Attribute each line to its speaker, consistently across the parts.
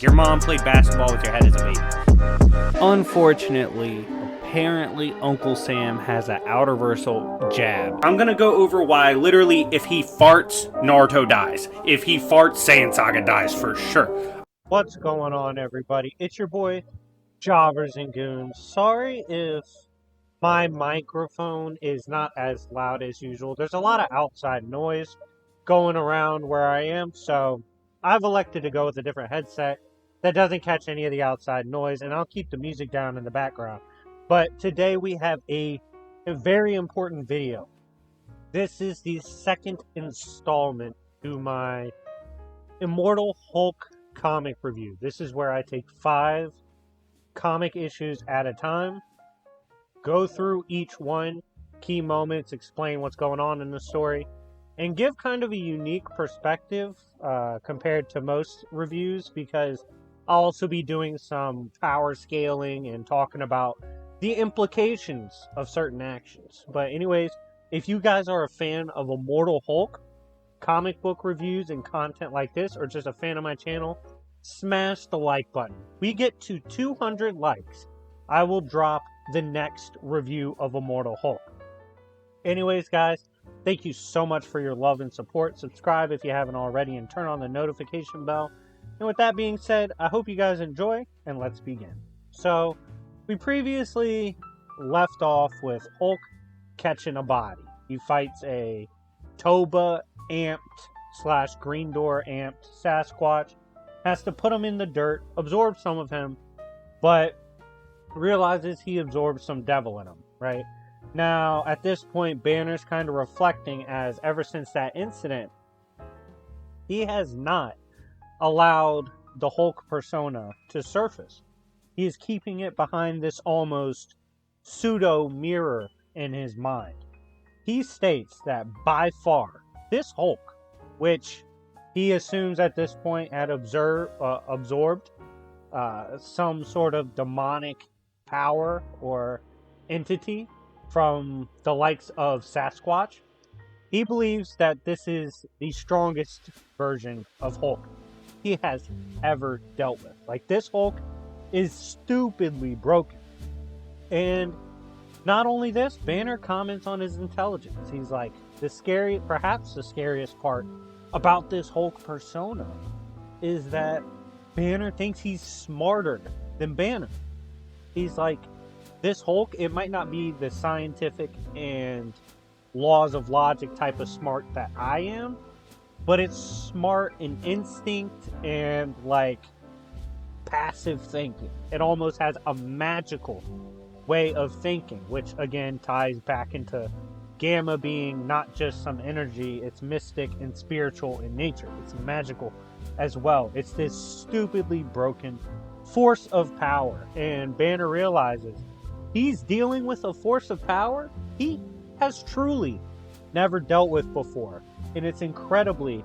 Speaker 1: Your mom played basketball with your head as a baby. Unfortunately, apparently Uncle Sam has an outerversal jab. I'm gonna go over why literally if he farts, Naruto dies. If he farts, Saiyan Saga dies for sure.
Speaker 2: What's going on, everybody? It's your boy, Jobbers and Goons. Sorry if my microphone is not as loud as usual. There's a lot of outside noise going around where I am, so I've elected to go with a different headset that doesn't catch any of the outside noise, and I'll keep the music down in the background. But today we have a very important video. This is the second installment to my Immortal Hulk comic review. This is where I take 5 comic issues at a time, go through each one, key moments, explain what's going on in the story, and give kind of a unique perspective compared to most reviews, because I'll also be doing some power scaling and talking about the implications of certain actions. But anyways, if you guys are a fan of Immortal Hulk, comic book reviews and content like this, or just a fan of my channel, smash the like button. We get to 200 likes, I will drop the next review of Immortal Hulk. Anyways, guys, thank you so much for your love and support. Subscribe if you haven't already, and turn on the notification bell. And with that being said, I hope you guys enjoy, and let's begin. So, we previously left off with Hulk catching a body. He fights a Toba amped / Green Door amped Sasquatch, has to put him in the dirt, absorb some of him, but realizes he absorbed some devil in him, right? Now, at this point, Banner's kind of reflecting, as ever since that incident, he has not allowed the Hulk persona to surface. He is keeping it behind this almost pseudo mirror in his mind. He states that by far, this Hulk, which he assumes at this point had absorbed some sort of demonic power or entity from the likes of Sasquatch, he believes that this is the strongest version of Hulk he has ever dealt with. Like, this Hulk is stupidly broken. And not only this, Banner comments on his intelligence. He's like, perhaps the scariest part about this Hulk persona is that Banner thinks he's smarter than Banner. He's like, this Hulk, it might not be the scientific and laws of logic type of smart that I am, but it's smart in instinct and like passive thinking. It almost has a magical way of thinking, which again ties back into Gamma being not just some energy, it's mystic and spiritual in nature. It's magical as well. It's this stupidly broken force of power, and Banner realizes he's dealing with a force of power he has truly never dealt with before, and it's incredibly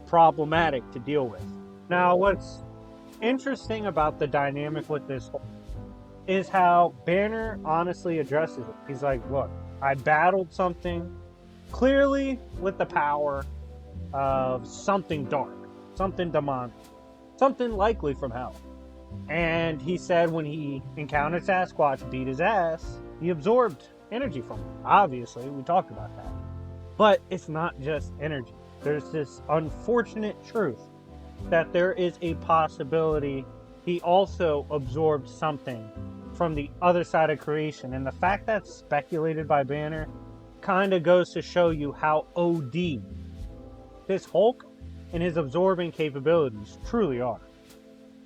Speaker 2: problematic to deal with. Now, what's interesting about the dynamic with this Hulk is how Banner honestly addresses it. He's like, look, I battled something clearly with the power of something dark, something demonic, something likely from hell. And he said when he encountered Sasquatch, beat his ass, he absorbed energy from him. Obviously, we talked about that. But it's not just energy. There's this unfortunate truth that there is a possibility he also absorbed something from the other side of creation. And the fact that's speculated by Banner kind of goes to show you how OD this Hulk and his absorbing capabilities truly are.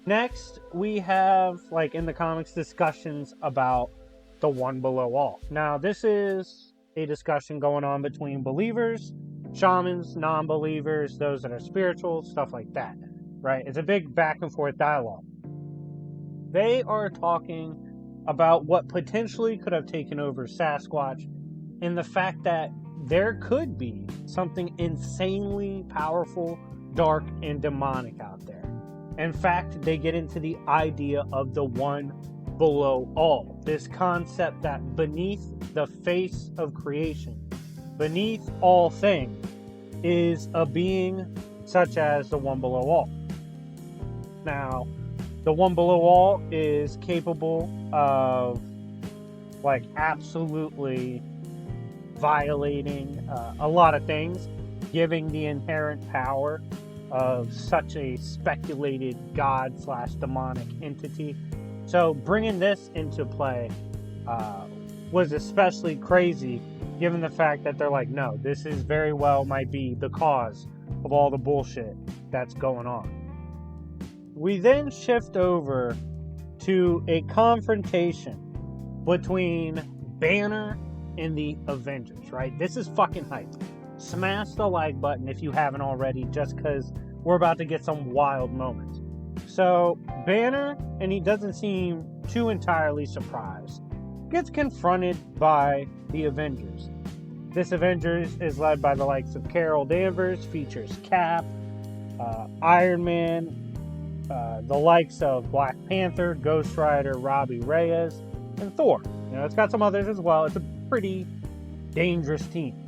Speaker 2: Next, we have, like in the comics, discussions about the one below all. Now, this is a discussion going on between believers, shamans, non-believers, those that are spiritual, stuff like that, right? It's a big back and forth dialogue. They are talking about what potentially could have taken over Sasquatch, and the fact that there could be something insanely powerful, dark, and demonic out there. In fact, they get into the idea of the one below all. This concept that beneath the face of creation, beneath all things, is a being such as the one below all. Now, the one below all is capable of, like, absolutely violating a lot of things, giving the inherent power of such a speculated god slash demonic entity. So bringing this into play was especially crazy, given the fact that they're like, no, this is very well might be the cause of all the bullshit that's going on. We then shift over to a confrontation between Banner and the Avengers, right? This is fucking hype. Smash the like button if you haven't already, just because we're about to get some wild moments. So, Banner, and he doesn't seem too entirely surprised, gets confronted by the Avengers. This Avengers is led by the likes of Carol Danvers, features Cap, Iron Man, the likes of Black Panther, Ghost Rider, Robbie Reyes, and Thor. You know, it's got some others as well. It's a pretty dangerous team.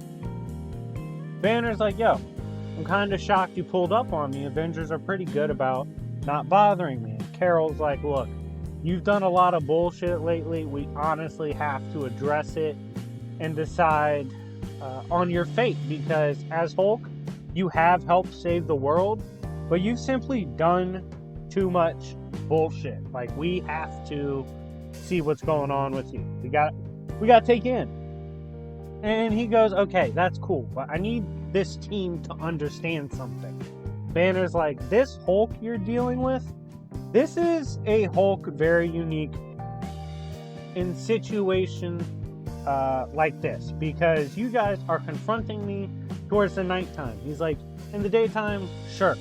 Speaker 2: Banner's like, yo, I'm kind of shocked you pulled up on me. Avengers are pretty good about not bothering me. And Carol's like, look, you've done a lot of bullshit lately. We honestly have to address it and decide on your fate, because as Hulk, you have helped save the world, but you've simply done too much bullshit. Like, we have to see what's going on with you. We got to take you in. And he goes, okay, that's cool, but I need this team to understand something. Banner's like, this Hulk you're dealing with, this is a Hulk very unique in situation like this, because you guys are confronting me towards the nighttime. He's like, in the daytime, sure,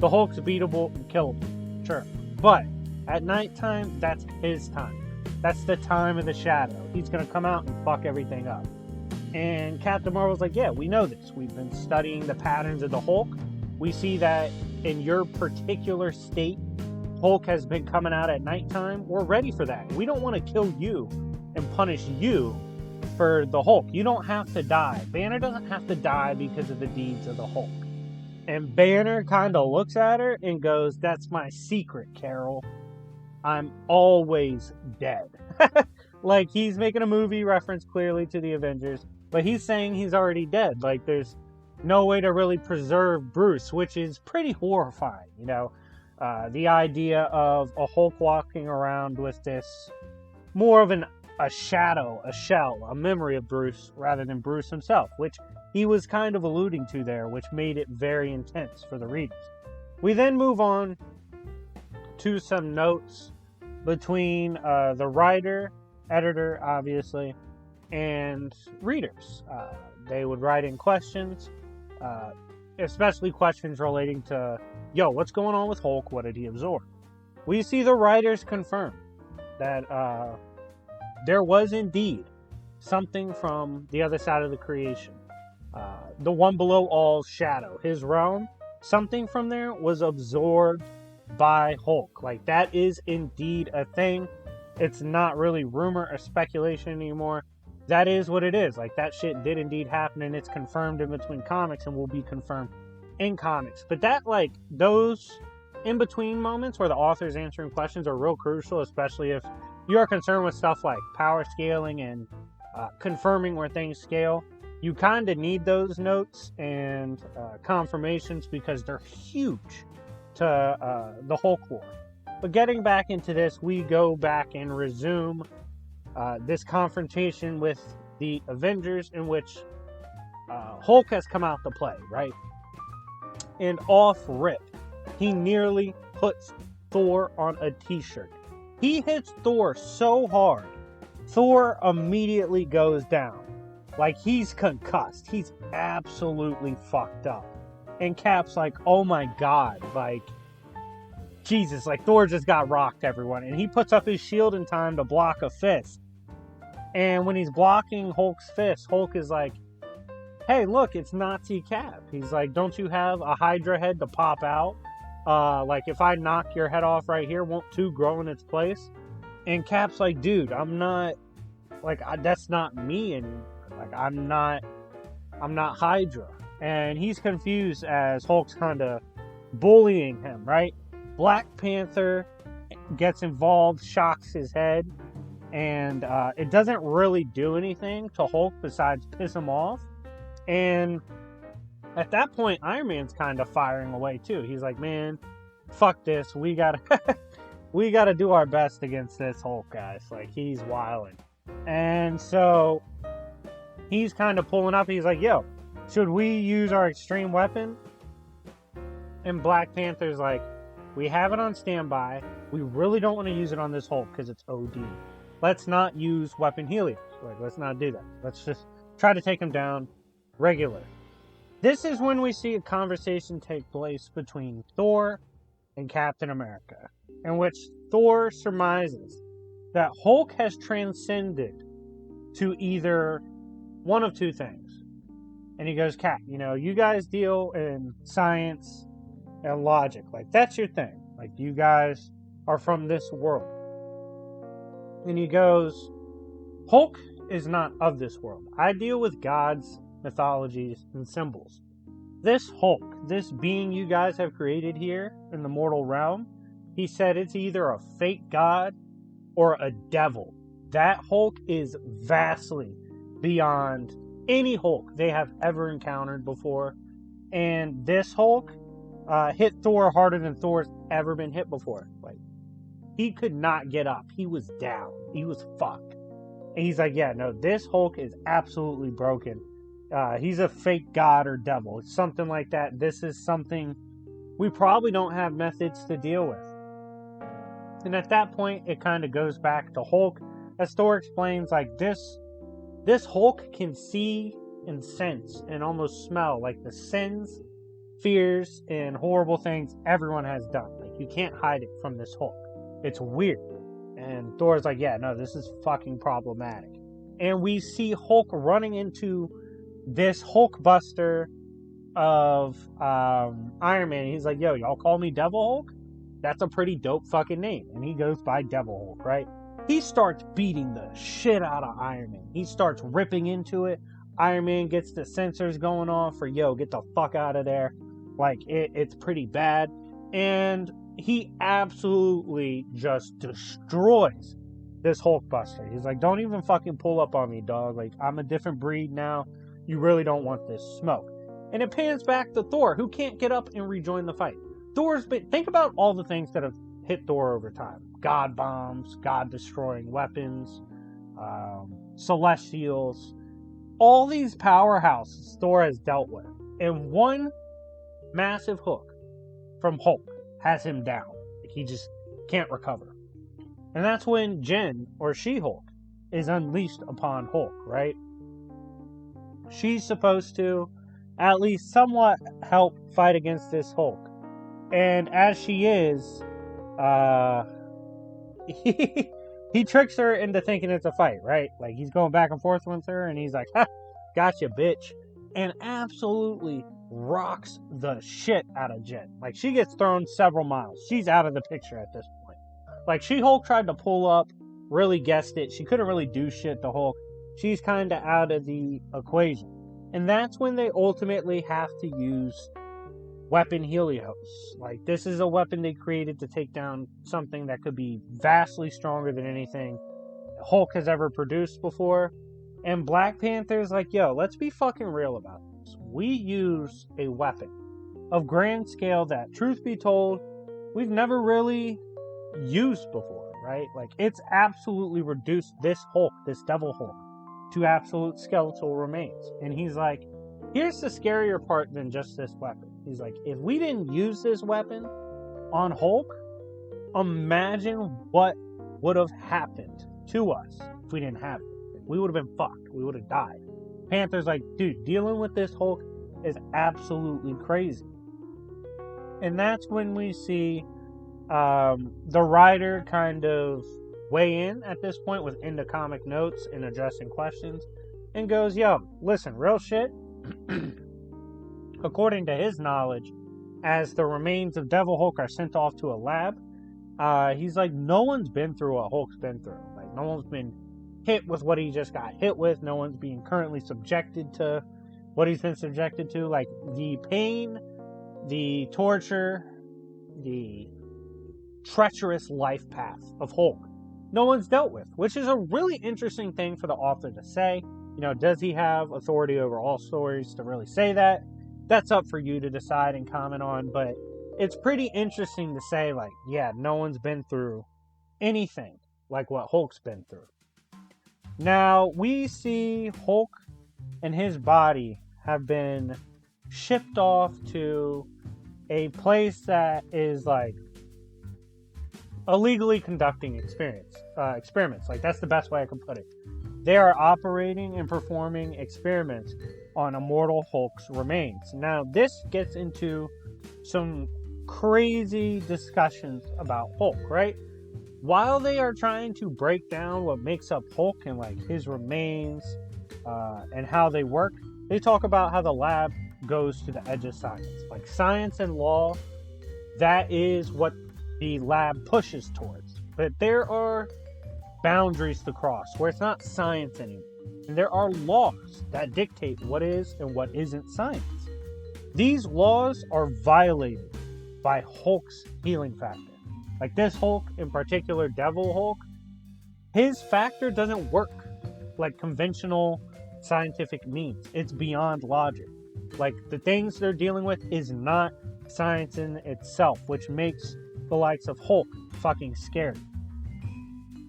Speaker 2: the Hulk's beatable and killable, sure, but at nighttime, that's his time. That's the time of the shadow. He's gonna come out and fuck everything up. And Captain Marvel's like, yeah, we know this. We've been studying the patterns of the Hulk. We see that in your particular state, Hulk has been coming out at nighttime. We're ready for that. We don't want to kill you and punish you for the Hulk. You don't have to die. Banner doesn't have to die because of the deeds of the Hulk. And Banner kind of looks at her and goes, that's my secret, Carol. I'm always dead. Like, he's making a movie reference clearly to the Avengers, but he's saying he's already dead. Like, there's no way to really preserve Bruce, which is pretty horrifying, you know? The idea of a Hulk walking around with this more of a shadow, a shell, a memory of Bruce rather than Bruce himself, which he was kind of alluding to there, which made it very intense for the readers. We then move on to some notes between the writer, editor, obviously, and readers. They would write in questions, especially questions relating to, yo, what's going on with Hulk? What did he absorb? We see the writers confirm that there was indeed something from the other side of the creation. The one below all's shadow, his realm, something from there was absorbed by Hulk. Like, that is indeed a thing. It's not really rumor or speculation anymore. That is what it is. Like, that shit did indeed happen, and it's confirmed in between comics and will be confirmed in comics. But that, like, those in-between moments where the author's answering questions are real crucial, especially if you're concerned with stuff like power scaling and confirming where things scale. You kind of need those notes and confirmations because they're huge to the Hulk lore. But getting back into this, we go back and resume this confrontation with the Avengers, in which Hulk has come out to play, right? And off rip, he nearly puts Thor on a t-shirt. He hits Thor so hard, Thor immediately goes down. Like, he's concussed. He's absolutely fucked up. And Cap's like, oh my god, like, Jesus, like, Thor just got rocked, everyone. And he puts up his shield in time to block a fist. And when he's blocking Hulk's fist, Hulk is like, hey, look, it's Nazi Cap. He's like, don't you have a Hydra head to pop out? Like, if I knock your head off right here, won't two grow in its place? And Cap's like, dude, I'm not, like, that's not me anymore. Like, I'm not Hydra. And he's confused as Hulk's kind of bullying him, right? Black Panther gets involved, shocks his head, and it doesn't really do anything to Hulk besides piss him off. And at that point, Iron Man's kind of firing away too. He's like, man, fuck this. We gotta we gotta do our best against this Hulk, guys. Like, he's wilding. And so he's kind of pulling up. He's like, yo, should we use our extreme weapon? And Black Panther's like, we have it on standby. We really don't want to use it on this Hulk because it's OD. Let's not use Weapon Helios. Like, let's not do that. Let's just try to take him down regular. This is when we see a conversation take place between Thor and Captain America, in which Thor surmises that Hulk has transcended to either one of two things. And he goes, Cap, you guys deal in science and logic. Like, that's your thing. Like, you guys are from this world. And he goes, Hulk is not of this world. I deal with gods, mythologies, and symbols. This Hulk, this being you guys have created here in the mortal realm, he said it's either a fake god or a devil. That Hulk is vastly beyond any Hulk they have ever encountered before. And this Hulk hit Thor harder than Thor's ever been hit before. Like, he could not get up. He was down. He was fucked. And he's like, yeah, no, this Hulk is absolutely broken. He's a fake god or devil. It's something like that. This is something we probably don't have methods to deal with. And at that point, it kind of goes back to Hulk. As Thor explains, like, this Hulk can see and sense and almost smell like the sins, fears, and horrible things everyone has done. Like, you can't hide it from this Hulk. It's weird. And Thor's like, yeah, no, this is fucking problematic. And we see Hulk running into this Hulkbuster of Iron Man. He's like, yo, y'all call me Devil Hulk? That's a pretty dope fucking name. And he goes by Devil Hulk, right? He starts beating the shit out of Iron Man. He starts ripping into it. Iron Man gets the sensors going off for, yo, get the fuck out of there. Like, it's pretty bad. And he absolutely just destroys this Hulkbuster. He's like, don't even fucking pull up on me, dog. Like, I'm a different breed now. You really don't want this smoke. And it pans back to Thor, who can't get up and rejoin the fight. Think about all the things that have hit Thor over time. God bombs, God-destroying weapons, Celestials. All these powerhouses Thor has dealt with. And one massive hook from Hulk has him down. He just can't recover. And that's when Jen, or She-Hulk, is unleashed upon Hulk, right? She's supposed to at least somewhat help fight against this Hulk. And as she is, he tricks her into thinking it's a fight, right? Like, he's going back and forth with her, and he's like, ha, gotcha, bitch. And absolutely rocks the shit out of Jen. Like, she gets thrown several miles. She's out of the picture at this point. Like, She-Hulk tried to pull up, really guessed it. She couldn't really do shit to Hulk. She's kind of out of the equation. And that's when they ultimately have to use Weapon Helios. Like, this is a weapon they created to take down something that could be vastly stronger than anything Hulk has ever produced before. And Black Panther's like, yo, let's be fucking real about this. We use a weapon of grand scale that, truth be told, we've never really used before, right? Like, it's absolutely reduced this Hulk, this Devil Hulk, to absolute skeletal remains. And he's like, here's the scarier part than just this weapon. He's like, if we didn't use this weapon on Hulk, imagine what would have happened to us if we didn't have it. We would have been fucked. We would have died. Panther's like, dude, dealing with this Hulk is absolutely crazy. And that's when we see the writer kind of weigh in at this point with into comic notes and addressing questions, and goes, yo, listen, real shit. According to his knowledge, as the remains of Devil Hulk are sent off to a lab, he's like, no one's been through what Hulk's been through. Like, no one's been hit with what he just got hit with. No one's being currently subjected to what he's been subjected to. Like, the pain, the torture, the treacherous life path of Hulk no one's dealt with, which is a really interesting thing for the author to say. You know, does he have authority over all stories to really say that? That's up for you to decide and comment on, but it's pretty interesting to say, like, yeah, no one's been through anything like what Hulk's been through. Now, we see Hulk and his body have been shipped off to a place that is, like, illegally conducting experiments. Like, that's the best way I can put it. They are operating and performing experiments on Immortal Hulk's remains. Now, this gets into some crazy discussions about Hulk, right? While they are trying to break down what makes up Hulk and, like, his remains and how they work, they talk about how the lab goes to the edge of science. Like, science and law, that is what the lab pushes towards. But there are boundaries to cross where it's not science anymore. And there are laws that dictate what is and what isn't science. These laws are violated by Hulk's healing factor. Like this Hulk in particular, Devil Hulk, his factor doesn't work like conventional scientific means. It's beyond logic. Like, the things they're dealing with is not science in itself, which makes the likes of Hulk fucking scary.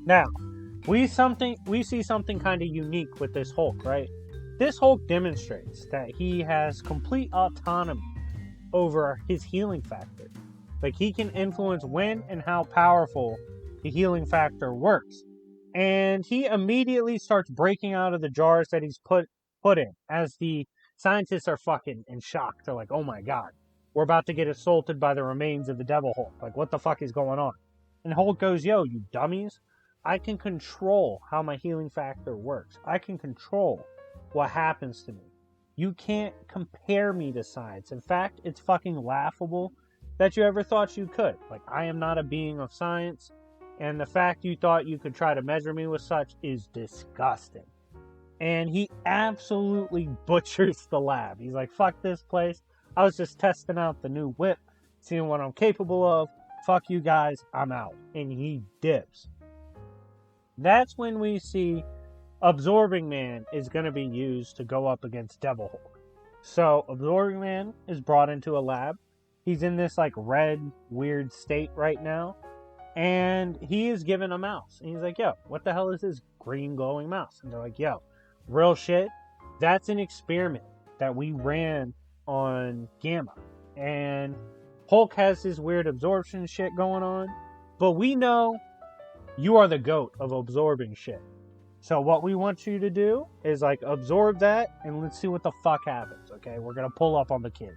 Speaker 2: Now, we see something kind of unique with this Hulk, right? This Hulk demonstrates that he has complete autonomy over his healing factor. Like, he can influence when and how powerful the healing factor works. And he immediately starts breaking out of the jars that he's put in, as the scientists are fucking in shock. They're like, oh my god, we're about to get assaulted by the remains of the Devil Hulk. Like, what the fuck is going on? And Hulk goes, yo, you dummies, I can control how my healing factor works. I can control what happens to me. You can't compare me to science. In fact, it's fucking laughable that you ever thought you could. Like, I am not a being of science, and the fact you thought you could try to measure me with such is disgusting. And he absolutely butchers the lab. He's like, fuck this place. I was just testing out the new whip, seeing what I'm capable of. Fuck you guys, I'm out. And he dips. That's when we see Absorbing Man is going to be used to go up against Devil Hulk. So Absorbing Man is brought into a lab. He's in this like red, weird state right now. And he is given a mouse. And he's like, yo, what the hell is this green glowing mouse? And they're like, yo, real shit, that's an experiment that we ran on Gamma. And Hulk has this weird absorption shit going on. But we know you are the goat of absorbing shit. So what we want you to do is like absorb that and let's see what the fuck happens, okay? We're going to pull up on the kid.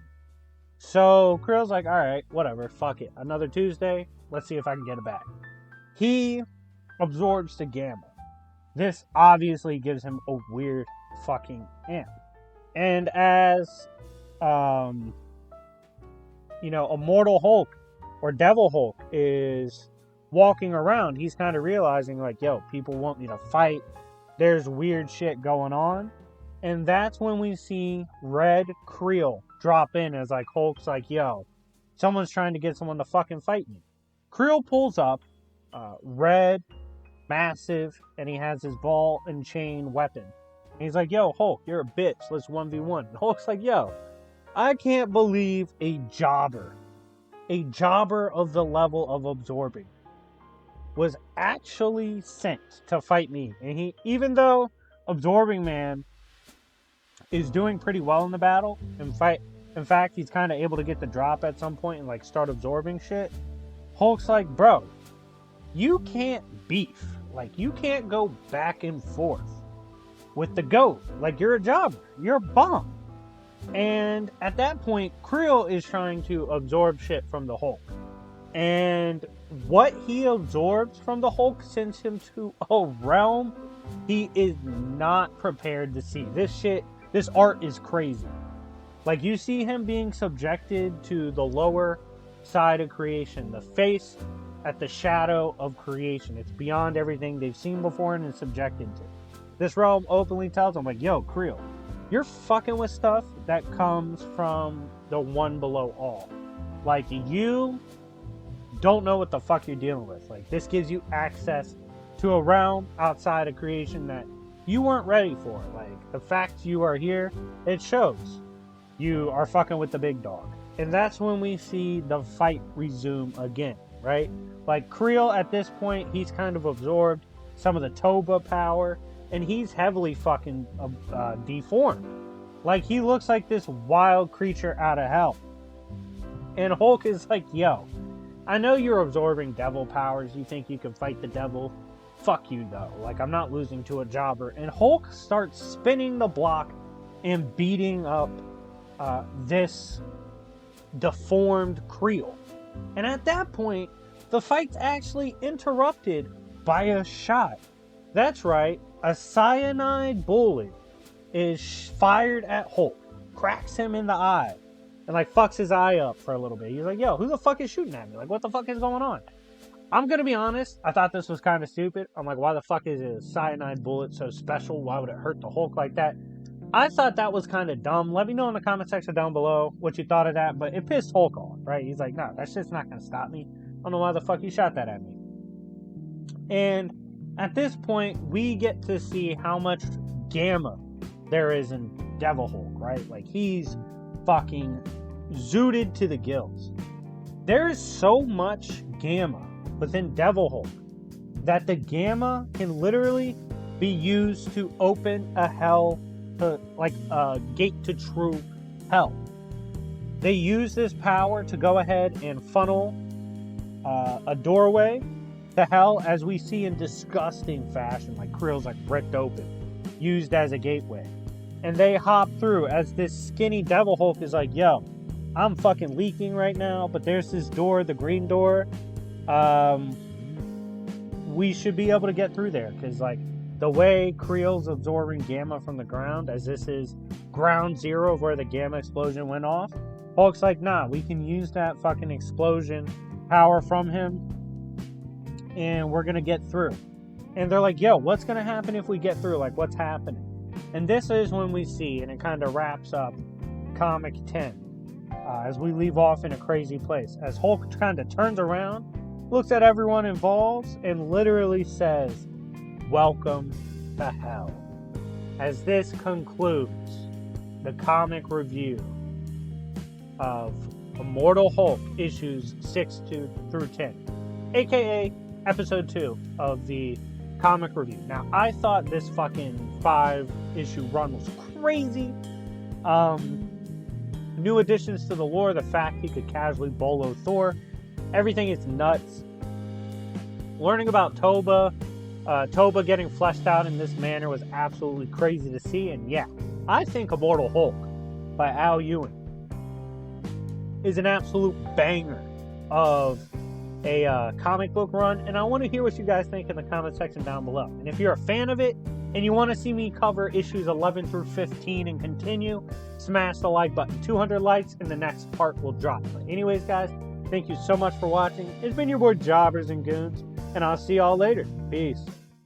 Speaker 2: So Krill's like, alright, whatever, fuck it. Another Tuesday, let's see if I can get it back. He absorbs the Gamma. This obviously gives him a weird fucking amp. And as, Immortal Hulk or Devil Hulk is walking around, he's kind of realizing like, yo, people want me to fight. There's weird shit going on. And that's when we see Red Creel drop in as like Hulk's like, yo, someone's trying to get someone to fucking fight me. Creel pulls up, red, massive, and he has his ball and chain weapon. And he's like, yo, Hulk, you're a bitch. Let's 1v1. And Hulk's like, yo, I can't believe a jobber of the level of absorbing, was actually sent to fight me. And he, even though Absorbing Man is doing pretty well in the battle, in fact, he's kind of able to get the drop at some point and like start absorbing shit, Hulk's like, bro, you can't beef. Like, you can't go back and forth with the GOAT. Like, you're a jobber. You're a bum. And at that point, Creel is trying to absorb shit from the Hulk. And what he absorbs from the Hulk sends him to a realm he is not prepared to see. This art is crazy. Like, you see him being subjected to the lower side of creation, the face at the shadow of creation. It's beyond everything they've seen before and is subjected to. This realm openly tells him, like, yo, Creel, you're fucking with stuff that comes from the one below all. Like, you don't know what the fuck you're dealing with. Like, this gives you access to a realm outside of creation that you weren't ready for. Like, the fact you are here, it shows you are fucking with the big dog. And that's when we see the fight resume again, right? Like, Creel at this point, he's kind of absorbed some of the Toba power, and he's heavily fucking deformed. Like, he looks like this wild creature out of hell. And Hulk is like, yo, I know you're absorbing devil powers. You think you can fight the devil? Fuck you, though. Like, I'm not losing to a jobber. And Hulk starts spinning the block and beating up this deformed Creel. And at that point, the fight's actually interrupted by a shot. That's right, a cyanide bullet is fired at Hulk, cracks him in the eye, and like fucks his eye up for a little bit. He's like, yo, who the fuck is shooting at me? Like, what the fuck is going on? I'm gonna be honest, I thought this was kind of stupid. I'm like, why the fuck is a cyanide bullet so special? Why would it hurt the Hulk like that? I thought that was kind of dumb. Let me know in the comment section down below what you thought of that, but it pissed Hulk off, right? He's like, no, that shit's not gonna stop me. I don't know why the fuck you shot that at me. And at this point, we get to see how much gamma there is in Devil Hulk, right? Like, he's fucking zooted to the gills. There is so much gamma within Devil Hulk that the gamma can literally be used to open a hell, like a gate to true hell. They use this power to go ahead and funnel a doorway to hell, as we see in disgusting fashion. Like, Creel's like ripped open, used as a gateway. And they hop through as this skinny Devil Hulk is like, yo, I'm fucking leaking right now, but there's this door, the green door. We should be able to get through there, because like the way Creel's absorbing gamma from the ground, as this is ground zero of where the gamma explosion went off, Hulk's like, nah, we can use that fucking explosion power from him and we're gonna get through. And they're like, yo, what's gonna happen if we get through? Like, what's happening? And this is when we see, and it kind of wraps up comic 10, as we leave off in a crazy place, as Hulk kind of turns around, looks at everyone involved, and literally says, welcome to hell. As this concludes the comic review of Immortal Hulk issues 6 through 10, aka episode 2 of the comic review. Now, I thought this fucking 5-issue run was crazy. New additions to the lore, the fact he could casually bolo Thor, everything is nuts. Learning about Toba getting fleshed out in this manner was absolutely crazy to see. And yeah, I think Immortal Hulk by Al Ewing is an absolute banger of a comic book run, and I want to hear what you guys think in the comment section down below. And if you're a fan of it and you want to see me cover issues 11 through 15 and continue, smash the like button. 200 likes and the next part will drop. But anyways, guys, thank you so much for watching. It's been your boy Jobbers and Goons, and I'll see y'all later. Peace.